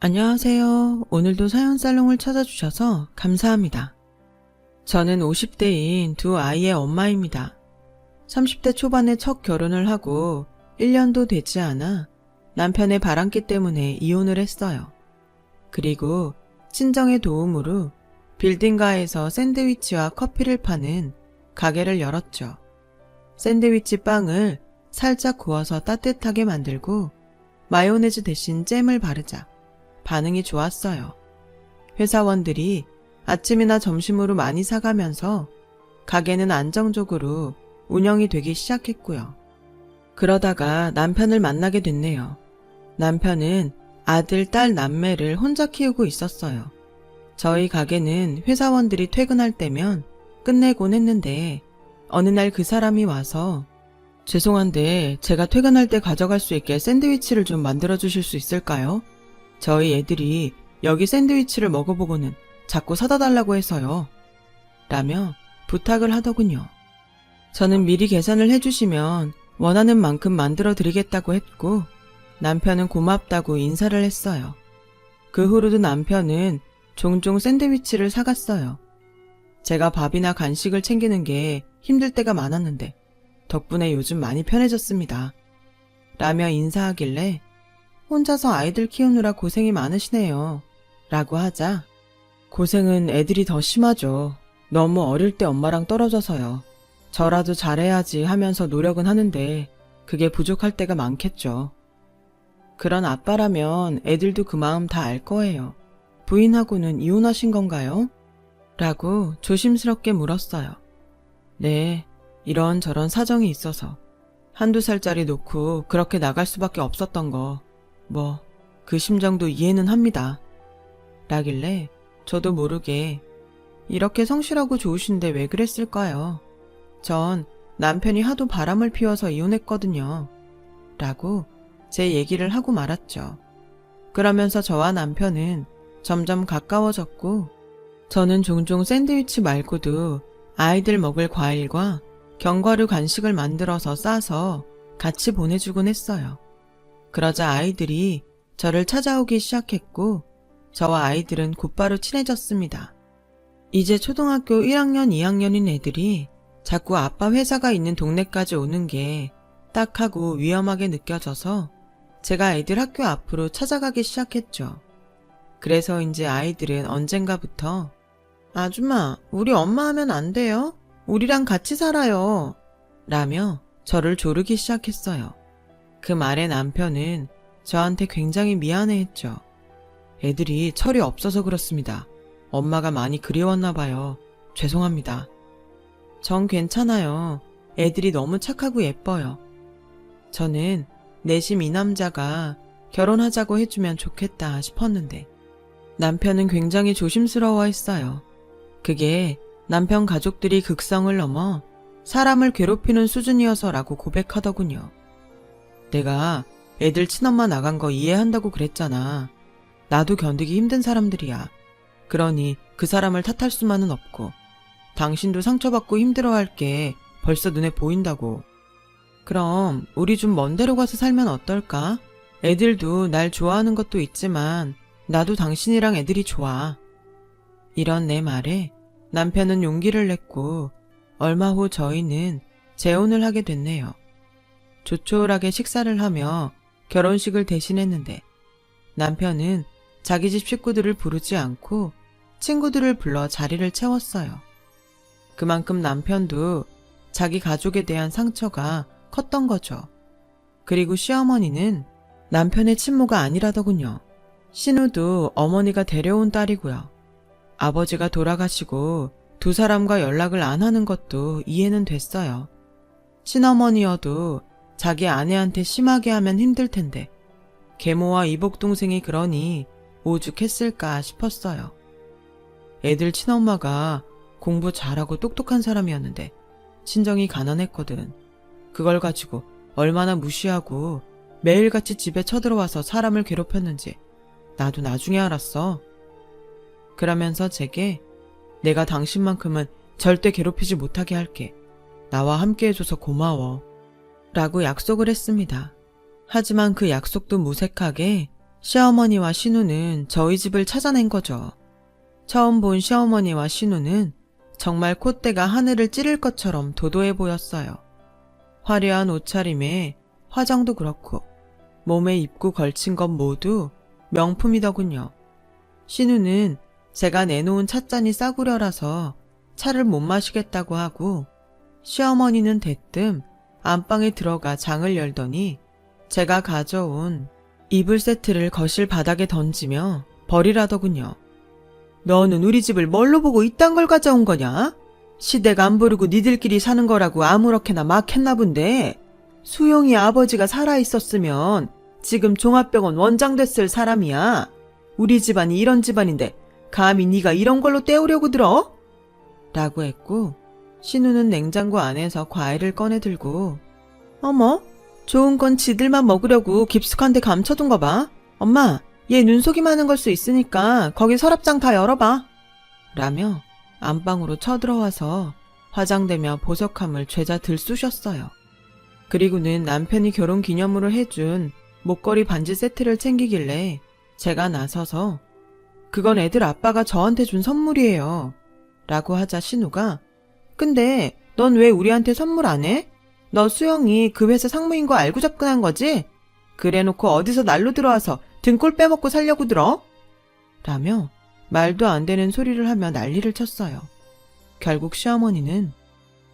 안녕하세요. 오늘도 사연살롱을 찾아주셔서 감사합니다. 저는 50대인 두 아이의 엄마입니다. 30대 초반에 첫 결혼을 하고 1년도 되지 않아 남편의 바람기 때문에 이혼을 했어요. 그리고 친정의 도움으로 빌딩가에서 샌드위치와 커피를 파는 가게를 열었죠. 샌드위치 빵을 살짝 구워서 따뜻하게 만들고 마요네즈 대신 잼을 바르자 반응이 좋았어요. 회사원들이 아침이나 점심으로 많이 사가면서 가게는 안정적으로 운영이 되기 시작했고요. 그러다가 남편을 만나게 됐네요. 남편은 아들, 딸, 남매를 혼자 키우고 있었어요. 저희 가게는 회사원들이 퇴근할 때면 끝내곤 했는데 어느 날 그 사람이 와서 죄송한데 제가 퇴근할 때 가져갈 수 있게 샌드위치를 좀 만들어 주실 수 있을까요? 저희 애들이 여기 샌드위치를 먹어보고는 자꾸 사다 달라고 해서요. 라며 부탁을 하더군요. 저는 미리 계산을 해주시면 원하는 만큼 만들어 드리겠다고 했고 남편은 고맙다고 인사를 했어요. 그 후로도 남편은 종종 샌드위치를 사갔어요. 제가 밥이나 간식을 챙기는 게 힘들 때가 많았는데 덕분에 요즘 많이 편해졌습니다. 라며 인사하길래 혼자서 아이들 키우느라 고생이 많으시네요. 라고 하자 고생은 애들이 더 심하죠. 너무 어릴 때 엄마랑 떨어져서요. 저라도 잘해야지 하면서 노력은 하는데 그게 부족할 때가 많겠죠. 그런 아빠라면 애들도 그 마음 다 알 거예요. 부인하고는 이혼하신 건가요? 라고 조심스럽게 물었어요. 네, 이런저런 사정이 있어서 한두 살짜리 놓고 그렇게 나갈 수밖에 없었던 거 그 심정도 이해는 합니다. 라길래 저도 모르게 이렇게 성실하고 좋으신데 왜 그랬을까요? 전 남편이 하도 바람을 피워서 이혼했거든요. 라고 제 얘기를 하고 말았죠. 그러면서 저와 남편은 점점 가까워졌고 저는 종종 샌드위치 말고도 아이들 먹을 과일과 견과류 간식을 만들어서 싸서 같이 보내주곤 했어요. 그러자 아이들이 저를 찾아오기 시작했고 저와 아이들은 곧바로 친해졌습니다. 이제 초등학교 1학년, 2학년인 애들이 자꾸 아빠 회사가 있는 동네까지 오는 게 딱하고 위험하게 느껴져서 제가 애들 학교 앞으로 찾아가기 시작했죠. 그래서 이제 아이들은 언젠가부터 아줌마, 우리 엄마 하면 안 돼요? 우리랑 같이 살아요. 라며 저를 조르기 시작했어요. 그 말에 남편은 저한테 굉장히 미안해했죠. 애들이 철이 없어서 그렇습니다. 엄마가 많이 그리웠나 봐요. 죄송합니다. 전 괜찮아요. 애들이 너무 착하고 예뻐요. 저는 내심 이 남자가 결혼하자고 해주면 좋겠다 싶었는데 남편은 굉장히 조심스러워했어요. 그게 남편 가족들이 극성을 넘어 사람을 괴롭히는 수준이어서라고 고백하더군요. 내가 애들 친엄마 나간 거 이해한다고 그랬잖아. 나도 견디기 힘든 사람들이야. 그러니 그 사람을 탓할 수만은 없고 당신도 상처받고 힘들어할 게 벌써 눈에 보인다고. 그럼 우리 좀 먼 데로 가서 살면 어떨까? 애들도 날 좋아하는 것도 있지만 나도 당신이랑 애들이 좋아. 이런 내 말에 남편은 용기를 냈고 얼마 후 저희는 재혼을 하게 됐네요. 조촐하게 식사를 하며 결혼식을 대신했는데 남편은 자기 집 식구들을 부르지 않고 친구들을 불러 자리를 채웠어요. 그만큼 남편도 자기 가족에 대한 상처가 컸던 거죠. 그리고 시어머니는 남편의 친모가 아니라더군요. 신우도 어머니가 데려온 딸이고요. 아버지가 돌아가시고 두 사람과 연락을 안 하는 것도 이해는 됐어요. 친어머니여도 자기 아내한테 심하게 하면 힘들 텐데 계모와 이복동생이 그러니 오죽했을까 싶었어요. 애들 친엄마가 공부 잘하고 똑똑한 사람이었는데 친정이 가난했거든. 그걸 가지고 얼마나 무시하고 매일같이 집에 쳐들어와서 사람을 괴롭혔는지 나도 나중에 알았어. 그러면서 제게 내가 당신만큼은 절대 괴롭히지 못하게 할게. 나와 함께 해줘서 고마워. 라고 약속을 했습니다. 하지만 그 약속도 무색하게 시어머니와 신우는 저희 집을 찾아낸 거죠. 처음 본 시어머니와 신우는 정말 콧대가 하늘을 찌를 것처럼 도도해 보였어요. 화려한 옷차림에 화장도 그렇고 몸에 입고 걸친 것 모두 명품이더군요. 신우는 제가 내놓은 찻잔이 싸구려라서 차를 못 마시겠다고 하고, 시어머니는 대뜸 안방에 들어가 장을 열더니 제가 가져온 이불 세트를 거실 바닥에 던지며 버리라더군요. 너는 우리 집을 뭘로 보고 이딴 걸 가져온 거냐? 시댁 안 부르고 니들끼리 사는 거라고 아무렇게나 막 했나 본데, 수용이 아버지가 살아있었으면 지금 종합병원 원장 됐을 사람이야. 우리 집안이 이런 집안인데 감히 네가 이런 걸로 때우려고 들어? 라고 했고, 신우는 냉장고 안에서 과일을 꺼내 들고, 어머, 좋은 건 지들만 먹으려고 깊숙한 데 감춰둔 거 봐. 엄마, 얘 눈속임 하는 걸 수 있으니까 거기 서랍장 다 열어봐. 라며 안방으로 쳐들어와서 화장대며 보석함을 죄다 들쑤셨어요. 그리고는 남편이 결혼 기념으로 해준 목걸이 반지 세트를 챙기길래 제가 나서서 그건 애들 아빠가 저한테 준 선물이에요. 라고 하자 신우가, 근데 넌 왜 우리한테 선물 안 해? 너 수영이 그 회사 상무인 거 알고 접근한 거지? 그래놓고 어디서 날로 들어와서 등골 빼먹고 살려고 들어? 라며 말도 안 되는 소리를 하며 난리를 쳤어요. 결국 시어머니는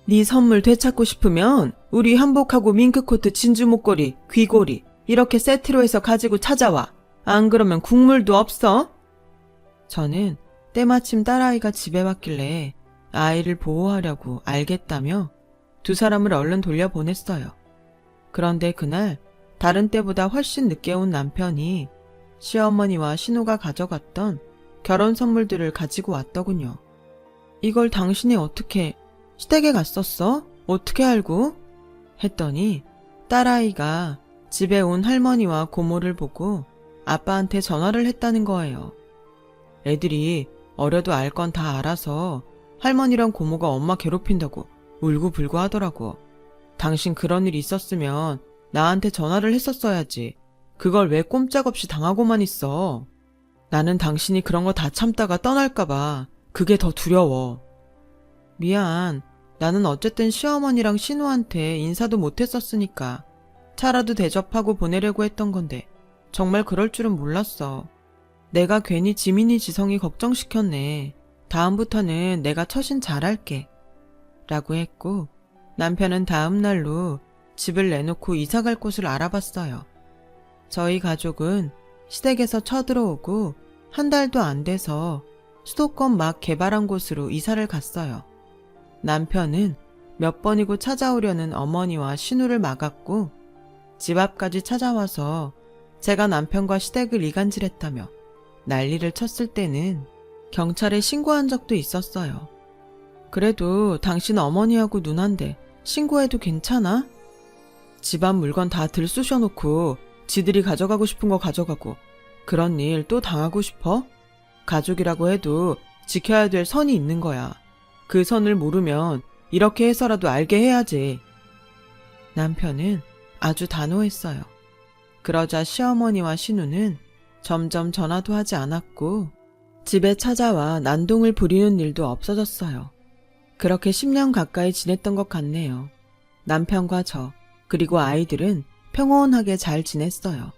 네 선물 되찾고 싶으면 우리 한복하고 밍크코트 진주 목걸이, 귀걸이 이렇게 세트로 해서 가지고 찾아와. 안 그러면 국물도 없어. 저는 때마침 딸아이가 집에 왔길래 아이를 보호하려고 알겠다며 두 사람을 얼른 돌려보냈어요. 그런데 그날 다른 때보다 훨씬 늦게 온 남편이 시어머니와 신우가 가져갔던 결혼 선물들을 가지고 왔더군요. 이걸 당신이 어떻게 시댁에 갔었어? 어떻게 알고? 했더니 딸아이가 집에 온 할머니와 고모를 보고 아빠한테 전화를 했다는 거예요. 애들이 어려도 알 건 다 알아서 할머니랑 고모가 엄마 괴롭힌다고 울고불고 하더라고. 당신 그런 일 있었으면 나한테 전화를 했었어야지. 그걸 왜 꼼짝없이 당하고만 있어. 나는 당신이 그런 거 다 참다가 떠날까봐 그게 더 두려워. 미안. 나는 어쨌든 시어머니랑 신우한테 인사도 못했었으니까 차라도 대접하고 보내려고 했던 건데 정말 그럴 줄은 몰랐어. 내가 괜히 지민이 지성이 걱정시켰네. 다음부터는 내가 처신 잘할게. 라고 했고, 남편은 다음 날로 집을 내놓고 이사갈 곳을 알아봤어요. 저희 가족은 시댁에서 쳐들어오고 한 달도 안 돼서 수도권 막 개발한 곳으로 이사를 갔어요. 남편은 몇 번이고 찾아오려는 어머니와 신우를 막았고 집 앞까지 찾아와서 제가 남편과 시댁을 이간질했다며 난리를 쳤을 때는 경찰에 신고한 적도 있었어요. 그래도 당신 어머니하고 누난데 신고해도 괜찮아? 집안 물건 다 들쑤셔놓고 지들이 가져가고 싶은 거 가져가고 그런 일 또 당하고 싶어? 가족이라고 해도 지켜야 될 선이 있는 거야. 그 선을 모르면 이렇게 해서라도 알게 해야지. 남편은 아주 단호했어요. 그러자 시어머니와 신우는 점점 전화도 하지 않았고 집에 찾아와 난동을 부리는 일도 없어졌어요. 그렇게 10년 가까이 지냈던 것 같네요. 남편과 저, 그리고 아이들은 평온하게 잘 지냈어요.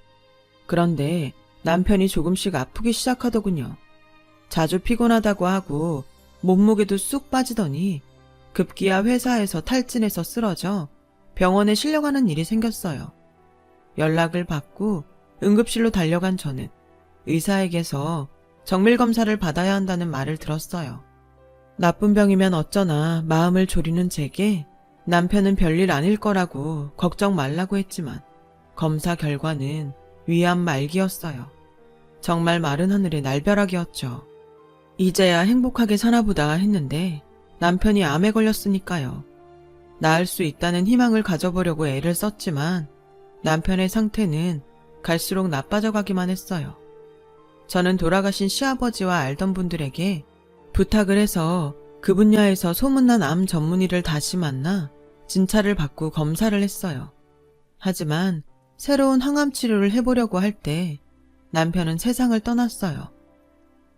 그런데 남편이 조금씩 아프기 시작하더군요. 자주 피곤하다고 하고 몸무게도 쑥 빠지더니 급기야 회사에서 탈진해서 쓰러져 병원에 실려가는 일이 생겼어요. 연락을 받고 응급실로 달려간 저는 의사에게서 정밀검사를 받아야 한다는 말을 들었어요. 나쁜 병이면 어쩌나 마음을 졸이는 제게 남편은 별일 아닐 거라고 걱정 말라고 했지만 검사 결과는 위암 말기였어요. 정말 마른 하늘의 날벼락이었죠. 이제야 행복하게 사나보다 했는데 남편이 암에 걸렸으니까요. 나을 수 있다는 희망을 가져보려고 애를 썼지만 남편의 상태는 갈수록 나빠져 가기만 했어요. 저는 돌아가신 시아버지와 알던 분들에게 부탁을 해서 그 분야에서 소문난 암 전문의를 다시 만나 진찰을 받고 검사를 했어요. 하지만 새로운 항암 치료를 해보려고 할 때 남편은 세상을 떠났어요.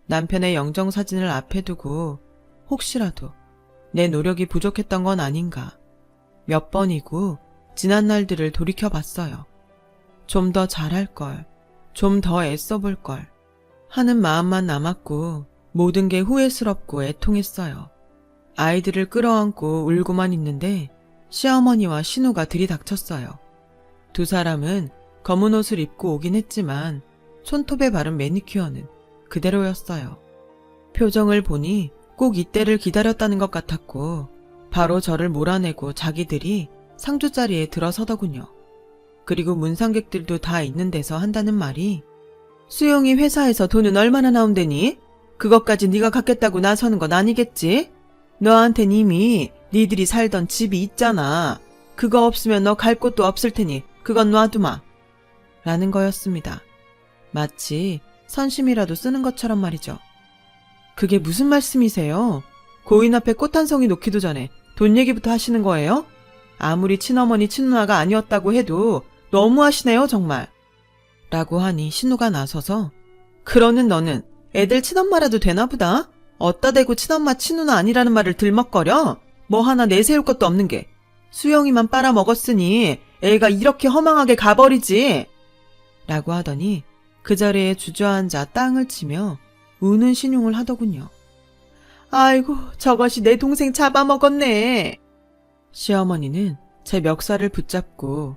남편의 영정사진을 앞에 두고 혹시라도 내 노력이 부족했던 건 아닌가 몇 번이고 지난 날들을 돌이켜봤어요. 좀 더 잘할 걸, 좀 더 애써볼 걸 하는 마음만 남았고 모든 게 후회스럽고 애통했어요. 아이들을 끌어안고 울고만 있는데 시어머니와 신우가 들이닥쳤어요. 두 사람은 검은 옷을 입고 오긴 했지만 손톱에 바른 매니큐어는 그대로였어요. 표정을 보니 꼭 이때를 기다렸다는 것 같았고 바로 저를 몰아내고 자기들이 상주자리에 들어서더군요. 그리고 문상객들도 다 있는 데서 한다는 말이 수영이 회사에서 돈은 얼마나 나온대니? 그것까지 네가 갖겠다고 나서는 건 아니겠지? 너한텐 이미 니들이 살던 집이 있잖아. 그거 없으면 너 갈 곳도 없을 테니 그건 놔두마. 라는 거였습니다. 마치 선심이라도 쓰는 것처럼 말이죠. 그게 무슨 말씀이세요? 고인 앞에 꽃 한 송이 놓기도 전에 돈 얘기부터 하시는 거예요? 아무리 친어머니 친누나가 아니었다고 해도 너무하시네요 정말. 라고 하니 신우가 나서서 그러는 너는 애들 친엄마라도 되나 보다? 어따 대고 친엄마 친누나 아니라는 말을 들먹거려? 뭐 하나 내세울 것도 없는 게 수영이만 빨아먹었으니 애가 이렇게 허망하게 가버리지. 라고 하더니 그 자리에 주저앉아 땅을 치며 우는 신용을 하더군요. 아이고 저것이 내 동생 잡아먹었네. 시어머니는 제 멱살을 붙잡고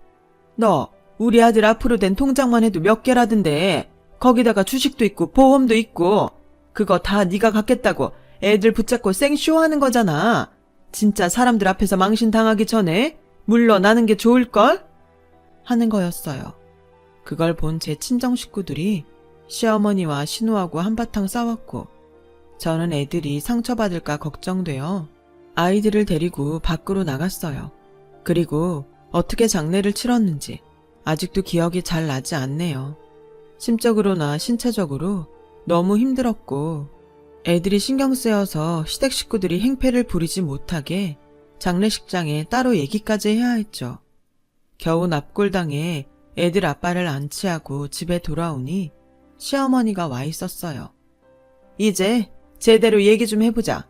너 우리 아들 앞으로 된 통장만 해도 몇 개라던데 거기다가 주식도 있고 보험도 있고 그거 다 네가 갖겠다고 애들 붙잡고 생쇼하는 거잖아. 진짜 사람들 앞에서 망신당하기 전에 물러나는 게 좋을걸? 하는 거였어요. 그걸 본 제 친정 식구들이 시어머니와 신우하고 한바탕 싸웠고 저는 애들이 상처받을까 걱정되어 아이들을 데리고 밖으로 나갔어요. 그리고 어떻게 장례를 치렀는지 아직도 기억이 잘 나지 않네요. 심적으로나 신체적으로 너무 힘들었고 애들이 신경 쓰여서 시댁 식구들이 행패를 부리지 못하게 장례식장에 따로 얘기까지 해야 했죠. 겨우 납골당해 애들 아빠를 안치하고 집에 돌아오니 시어머니가 와 있었어요. 이제 제대로 얘기 좀 해보자.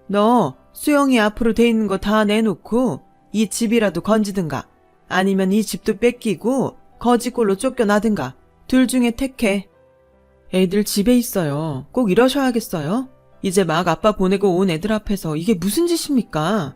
너 수영이 앞으로 돼 있는 거 다 내놓고 이 집이라도 건지든가 아니면 이 집도 뺏기고 거지꼴로 쫓겨나든가 둘 중에 택해. 애들 집에 있어요. 꼭 이러셔야겠어요? 이제 막 아빠 보내고 온 애들 앞에서 이게 무슨 짓입니까?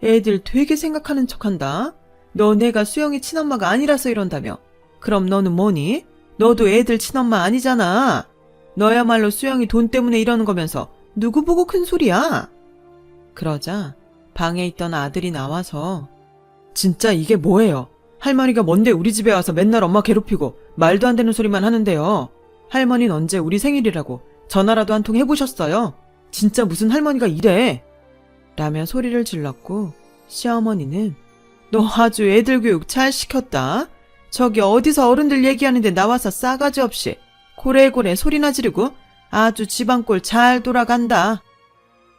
애들 되게 생각하는 척한다. 너 내가 수영이 친엄마가 아니라서 이런다며. 그럼 너는 뭐니? 너도 애들 친엄마 아니잖아. 너야말로 수영이 돈 때문에 이러는 거면서 누구 보고 큰 소리야? 그러자 방에 있던 아들이 나와서 진짜 이게 뭐예요? 할머니가 뭔데 우리 집에 와서 맨날 엄마 괴롭히고 말도 안 되는 소리만 하는데요. 할머니는 언제 우리 생일이라고 전화라도 한 통 해보셨어요? 진짜 무슨 할머니가 이래? 라며 소리를 질렀고 시어머니는 너 아주 애들 교육 잘 시켰다. 저기 어디서 어른들 얘기하는데 나와서 싸가지 없이 고래고래 소리나 지르고 아주 집안꼴 잘 돌아간다.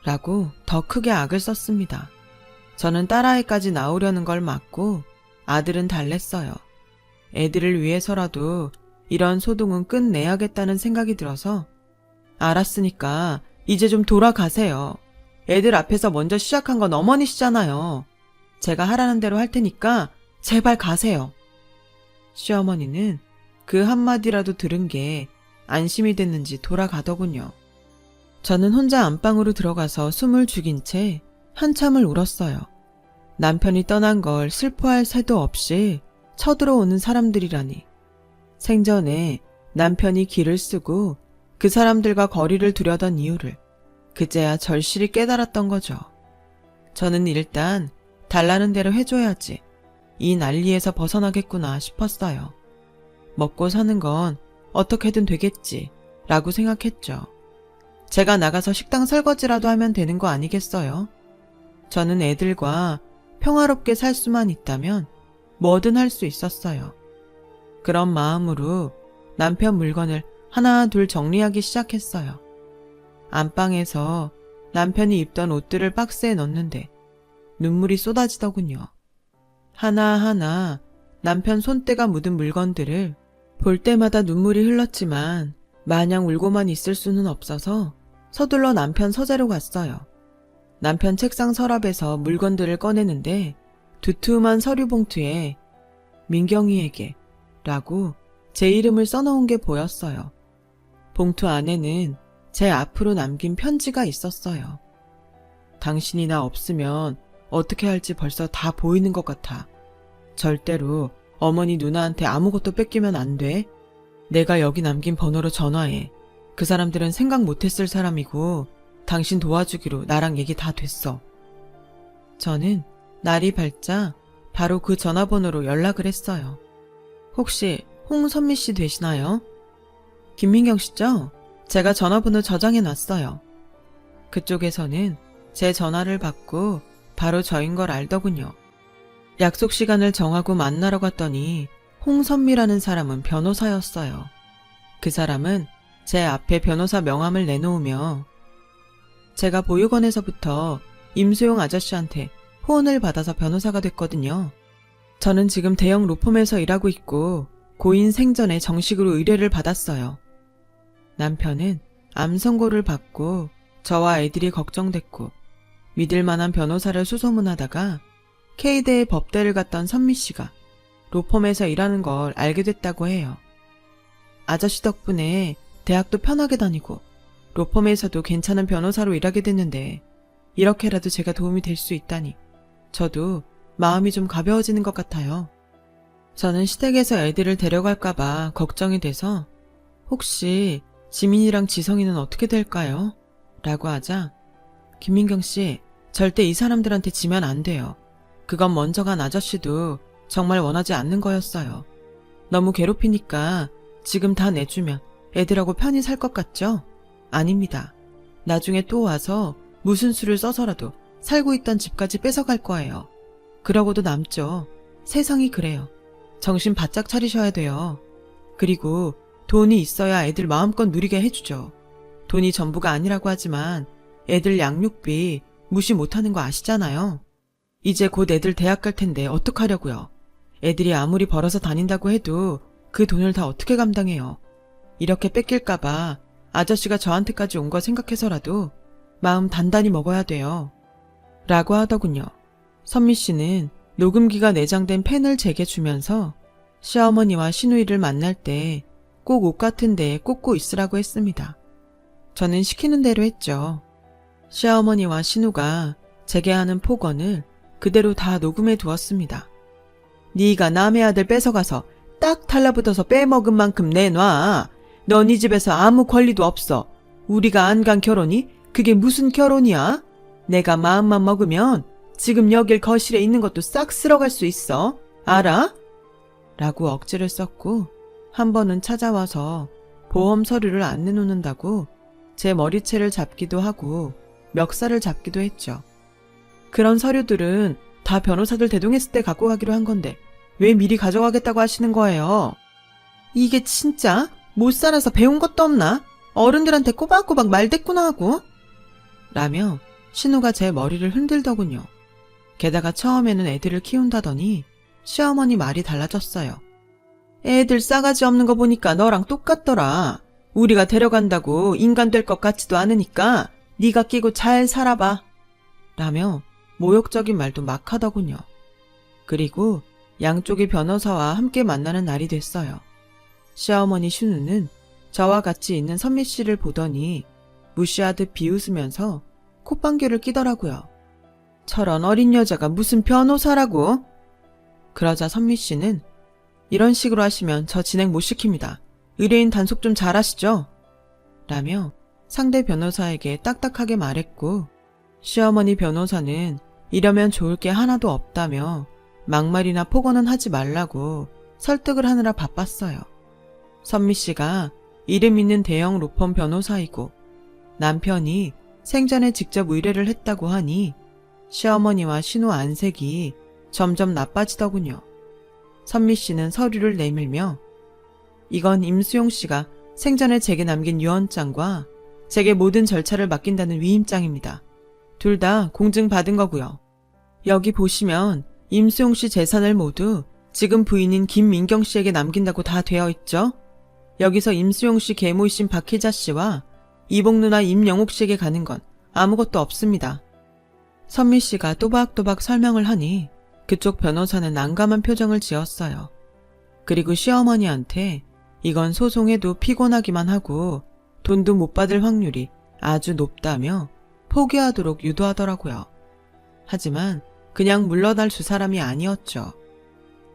라고 더 크게 악을 썼습니다. 저는 딸아이까지 나오려는 걸 막고 아들은 달랬어요. 애들을 위해서라도 이런 소동은 끝내야겠다는 생각이 들어서 알았으니까 이제 좀 돌아가세요. 애들 앞에서 먼저 시작한 건 어머니시잖아요. 제가 하라는 대로 할 테니까 제발 가세요. 시어머니는 그 한마디라도 들은 게 안심이 됐는지 돌아가더군요. 저는 혼자 안방으로 들어가서 숨을 죽인 채 한참을 울었어요. 남편이 떠난 걸 슬퍼할 새도 없이 쳐들어오는 사람들이라니. 생전에 남편이 길을 쓰고 그 사람들과 거리를 두려던 이유를 그제야 절실히 깨달았던 거죠. 저는 일단 달라는 대로 해줘야지 이 난리에서 벗어나겠구나 싶었어요. 먹고 사는 건 어떻게든 되겠지 라고 생각했죠. 제가 나가서 식당 설거지라도 하면 되는 거 아니겠어요? 저는 애들과 평화롭게 살 수만 있다면 뭐든 할 수 있었어요. 그런 마음으로 남편 물건을 하나 둘 정리하기 시작했어요. 안방에서 남편이 입던 옷들을 박스에 넣는데 눈물이 쏟아지더군요. 하나하나 남편 손때가 묻은 물건들을 볼 때마다 눈물이 흘렀지만 마냥 울고만 있을 수는 없어서 서둘러 남편 서재로 갔어요. 남편 책상 서랍에서 물건들을 꺼내는데 두툼한 서류 봉투에 민경이에게 라고 제 이름을 써놓은 게 보였어요. 봉투 안에는 제 앞으로 남긴 편지가 있었어요. 당신이 나 없으면 어떻게 할지 벌써 다 보이는 것 같아. 절대로 어머니 누나한테 아무것도 뺏기면 안 돼. 내가 여기 남긴 번호로 전화해. 그 사람들은 생각 못했을 사람이고 당신 도와주기로 나랑 얘기 다 됐어. 저는 날이 밝자 바로 그 전화번호로 연락을 했어요. 혹시 홍선미 씨 되시나요? 김민경 씨죠? 제가 전화번호 저장해놨어요. 그쪽에서는 제 전화를 받고 바로 저인 걸 알더군요. 약속 시간을 정하고 만나러 갔더니 홍선미라는 사람은 변호사였어요. 그 사람은 제 앞에 변호사 명함을 내놓으며 제가 보육원에서부터 임수용 아저씨한테 후원을 받아서 변호사가 됐거든요. 저는 지금 대형 로펌에서 일하고 있고 고인 생전에 정식으로 의뢰를 받았어요. 남편은 암 선고를 받고 저와 애들이 걱정됐고 믿을 만한 변호사를 수소문하다가 K대의 법대를 갔던 선미 씨가 로펌에서 일하는 걸 알게 됐다고 해요. 아저씨 덕분에 대학도 편하게 다니고 로펌에서도 괜찮은 변호사로 일하게 됐는데 이렇게라도 제가 도움이 될 수 있다니 저도 마음이 좀 가벼워지는 것 같아요. 저는 시댁에서 애들을 데려갈까봐 걱정이 돼서 혹시 지민이랑 지성이는 어떻게 될까요? 라고 하자 김민경 씨 절대 이 사람들한테 지면 안 돼요. 그건 먼저 간 아저씨도 정말 원하지 않는 거였어요. 너무 괴롭히니까 지금 다 내주면 애들하고 편히 살 것 같죠? 아닙니다. 나중에 또 와서 무슨 수를 써서라도 살고 있던 집까지 뺏어갈 거예요. 그러고도 남죠. 세상이 그래요. 정신 바짝 차리셔야 돼요. 그리고 돈이 있어야 애들 마음껏 누리게 해주죠. 돈이 전부가 아니라고 하지만 애들 양육비 무시 못하는 거 아시잖아요. 이제 곧 애들 대학 갈 텐데 어떡하려고요. 애들이 아무리 벌어서 다닌다고 해도 그 돈을 다 어떻게 감당해요. 이렇게 뺏길까봐 아저씨가 저한테까지 온 거 생각해서라도 마음 단단히 먹어야 돼요. 라고 하더군요. 선미 씨는 녹음기가 내장된 펜을 제게 주면서 시어머니와 시누이를 만날 때 꼭 옷 같은 데에 꽂고 있으라고 했습니다. 저는 시키는 대로 했죠. 시어머니와 시누가 제게 하는 폭언을 그대로 다 녹음해 두었습니다. 네가 남의 아들 뺏어가서 딱 달라붙어서 빼먹은 만큼 내놔. 너 네 집에서 아무 권리도 없어. 우리가 안 간 결혼이 그게 무슨 결혼이야? 내가 마음만 먹으면 지금 여길 거실에 있는 것도 싹 쓸어갈 수 있어. 알아? 라고 억지를 썼고 한 번은 찾아와서 보험 서류를 안 내놓는다고 제 머리채를 잡기도 하고 멱살을 잡기도 했죠. 그런 서류들은 다 변호사들 대동했을 때 갖고 가기로 한 건데 왜 미리 가져가겠다고 하시는 거예요? 이게 진짜 못 살아서 배운 것도 없나? 어른들한테 꼬박꼬박 말대꾸나 하고? 라며 신우가 제 머리를 흔들더군요. 게다가 처음에는 애들을 키운다더니 시어머니 말이 달라졌어요. 애들 싸가지 없는 거 보니까 너랑 똑같더라. 우리가 데려간다고 인간 될 것 같지도 않으니까 네가 끼고 잘 살아봐. 라며 모욕적인 말도 막 하더군요. 그리고 양쪽의 변호사와 함께 만나는 날이 됐어요. 시어머니 신우는 저와 같이 있는 선미 씨를 보더니 무시하듯 비웃으면서 콧방귀를 끼더라고요. 저런 어린 여자가 무슨 변호사라고? 그러자 선미 씨는 이런 식으로 하시면 저 진행 못 시킵니다. 의뢰인 단속 좀 잘하시죠? 라며 상대 변호사에게 딱딱하게 말했고 시어머니 변호사는 이러면 좋을 게 하나도 없다며 막말이나 폭언은 하지 말라고 설득을 하느라 바빴어요. 선미 씨가 이름 있는 대형 로펌 변호사이고 남편이 생전에 직접 의뢰를 했다고 하니 시어머니와 신우 안색이 점점 나빠지더군요. 선미 씨는 서류를 내밀며 이건 임수용 씨가 생전에 제게 남긴 유언장과 제게 모든 절차를 맡긴다는 위임장입니다. 둘 다 공증받은 거고요. 여기 보시면 임수용 씨 재산을 모두 지금 부인인 김민경 씨에게 남긴다고 다 되어 있죠? 여기서 임수용 씨 계모이신 박희자 씨와 이복 누나 임영옥 씨에게 가는 건 아무것도 없습니다. 선미 씨가 또박또박 설명을 하니 그쪽 변호사는 난감한 표정을 지었어요. 그리고 시어머니한테 이건 소송해도 피곤하기만 하고 돈도 못 받을 확률이 아주 높다며 포기하도록 유도하더라고요. 하지만 그냥 물러날 두 사람이 아니었죠.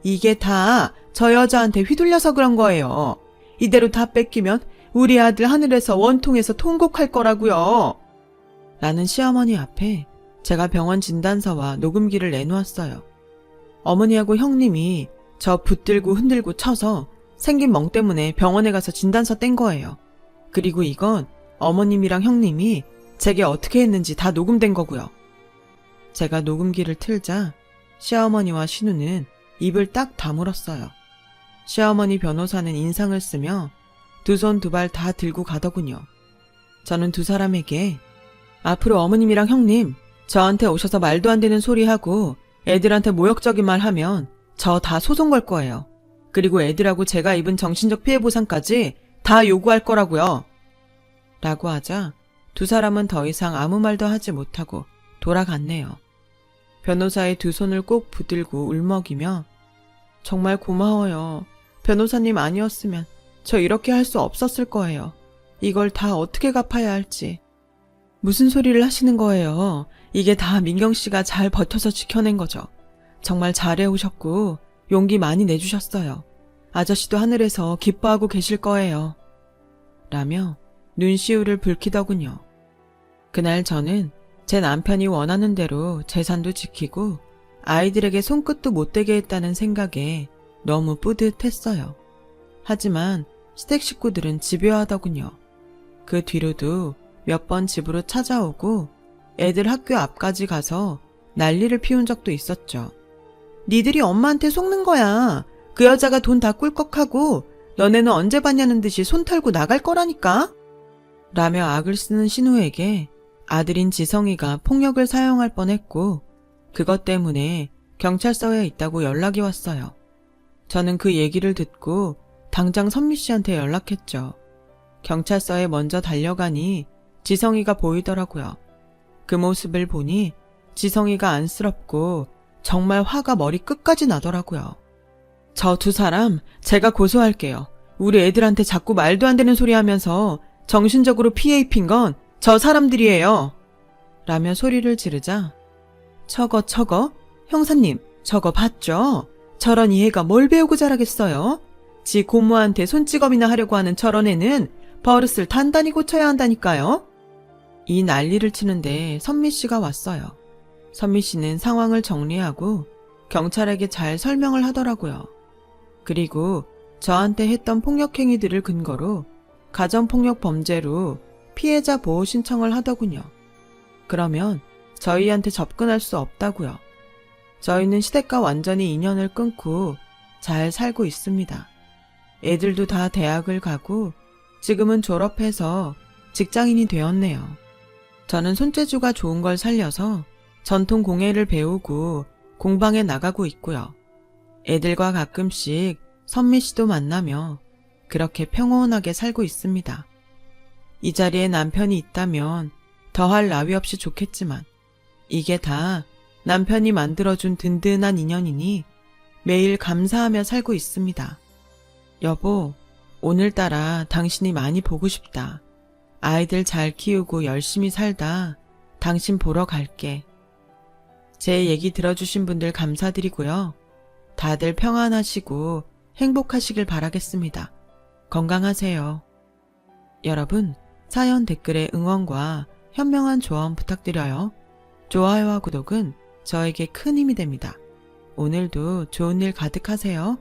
이게 다 저 여자한테 휘둘려서 그런 거예요. 이대로 다 뺏기면 우리 아들 하늘에서 원통에서 통곡할 거라고요. 라는 시어머니 앞에 제가 병원 진단서와 녹음기를 내놓았어요. 어머니하고 형님이 저 붙들고 흔들고 쳐서 생긴 멍 때문에 병원에 가서 진단서 뗀 거예요. 그리고 이건 어머님이랑 형님이 제게 어떻게 했는지 다 녹음된 거고요. 제가 녹음기를 틀자 시어머니와 신우는 입을 딱 다물었어요. 시어머니 변호사는 인상을 쓰며 두 손 두 발 다 들고 가더군요. 저는 두 사람에게 앞으로 어머님이랑 형님 저한테 오셔서 말도 안 되는 소리 하고 애들한테 모욕적인 말 하면 저 다 소송 걸 거예요. 그리고 애들하고 제가 입은 정신적 피해 보상까지 다 요구할 거라고요. 라고 하자 두 사람은 더 이상 아무 말도 하지 못하고 돌아갔네요. 변호사의 두 손을 꼭 붙들고 울먹이며 정말 고마워요. 변호사님 아니었으면 저 이렇게 할 수 없었을 거예요. 이걸 다 어떻게 갚아야 할지. 무슨 소리를 하시는 거예요. 이게 다 민경 씨가 잘 버텨서 지켜낸 거죠. 정말 잘해오셨고 용기 많이 내주셨어요. 아저씨도 하늘에서 기뻐하고 계실 거예요. 라며 눈시울을 붉히더군요. 그날 저는 제 남편이 원하는 대로 재산도 지키고 아이들에게 손끝도 못 대게 했다는 생각에 너무 뿌듯했어요. 하지만 시댁 식구들은 집요하더군요. 그 뒤로도 몇 번 집으로 찾아오고 애들 학교 앞까지 가서 난리를 피운 적도 있었죠. 니들이 엄마한테 속는 거야. 그 여자가 돈 다 꿀꺽하고 너네는 언제 봤냐는 듯이 손 털고 나갈 거라니까? 라며 악을 쓰는 신우에게 아들인 지성이가 폭력을 사용할 뻔했고 그것 때문에 경찰서에 있다고 연락이 왔어요. 저는 그 얘기를 듣고 당장 선미 씨한테 연락했죠. 경찰서에 먼저 달려가니 지성이가 보이더라고요. 그 모습을 보니 지성이가 안쓰럽고 정말 화가 머리 끝까지 나더라고요. 저 두 사람 제가 고소할게요. 우리 애들한테 자꾸 말도 안 되는 소리 하면서 정신적으로 피해 입힌 건 저 사람들이에요. 라며 소리를 지르자 저거 형사님 저거 봤죠? 저런 이애가 뭘 배우고 자라겠어요? 지 고모한테 손찌검이나 하려고 하는 저런 애는 버릇을 단단히 고쳐야 한다니까요. 이 난리를 치는데 선미 씨가 왔어요. 선미 씨는 상황을 정리하고 경찰에게 잘 설명을 하더라고요. 그리고 저한테 했던 폭력행위들을 근거로 가정폭력 범죄로 피해자 보호 신청을 하더군요. 그러면 저희한테 접근할 수 없다고요. 저희는 시댁과 완전히 인연을 끊고 잘 살고 있습니다. 애들도 다 대학을 가고 지금은 졸업해서 직장인이 되었네요. 저는 손재주가 좋은 걸 살려서 전통 공예를 배우고 공방에 나가고 있고요. 애들과 가끔씩 선미 씨도 만나며 그렇게 평온하게 살고 있습니다. 이 자리에 남편이 있다면 더할 나위 없이 좋겠지만 이게 다 남편이 만들어준 든든한 인연이니 매일 감사하며 살고 있습니다. 여보, 오늘따라 당신이 많이 보고 싶다. 아이들 잘 키우고 열심히 살다 당신 보러 갈게. 제 얘기 들어주신 분들 감사드리고요. 다들 평안하시고 행복하시길 바라겠습니다. 건강하세요. 여러분, 사연 댓글에 응원과 현명한 조언 부탁드려요. 좋아요와 구독은 저에게 큰 힘이 됩니다. 오늘도 좋은 일 가득하세요.